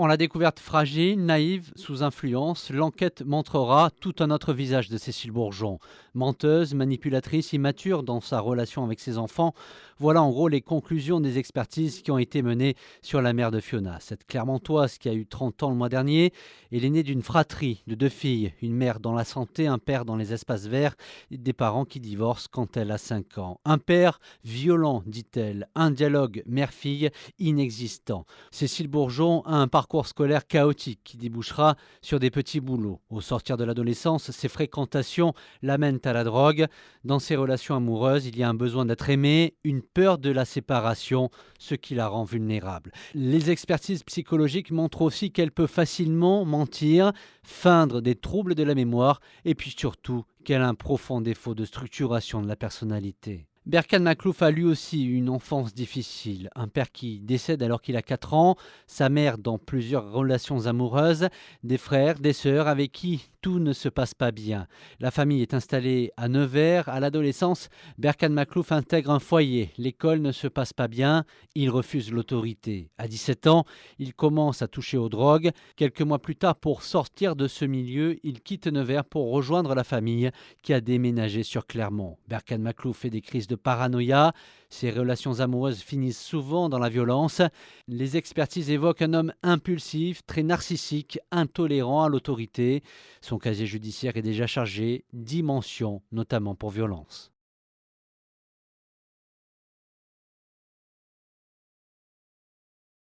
On l'a découverte fragile, naïve, sous influence. L'enquête montrera tout un autre visage de Cécile Bourgeon. Menteuse, manipulatrice, immature dans sa relation avec ses enfants. Voilà en gros les conclusions des expertises qui ont été menées sur la mère de Fiona. Cette Clermontoise qui a eu 30 ans le mois dernier est l'aînée d'une fratrie de 2 filles. Une mère dans la santé, un père dans les espaces verts. Des parents qui divorcent quand elle a 5 ans. Un père violent, dit-elle. Un dialogue mère-fille inexistant. Cécile Bourgeon a un parcours scolaire chaotique qui débouchera sur des petits boulots. Au sortir de l'adolescence, ses fréquentations l'amènent à la drogue. Dans ses relations amoureuses, il y a un besoin d'être aimé, une peur de la séparation, ce qui la rend vulnérable. Les expertises psychologiques montrent aussi qu'elle peut facilement mentir, feindre des troubles de la mémoire et puis surtout qu'elle a un profond défaut de structuration de la personnalité. Berkane Makhlouf a lui aussi eu une enfance difficile. Un père qui décède alors qu'il a 4 ans, sa mère dans plusieurs relations amoureuses, des frères, des sœurs avec qui tout ne se passe pas bien. La famille est installée à Nevers. À l'adolescence, Berkane Makhlouf intègre un foyer. L'école ne se passe pas bien, il refuse l'autorité. À 17 ans, il commence à toucher aux drogues. Quelques mois plus tard, pour sortir de ce milieu, il quitte Nevers pour rejoindre la famille qui a déménagé sur Clermont. Berkane Makhlouf fait des crises de paranoïa. Ses relations amoureuses finissent souvent dans la violence. Les expertises évoquent un homme impulsif, très narcissique, intolérant à l'autorité. Son casier judiciaire est déjà chargé, 10 mentions, notamment pour violence.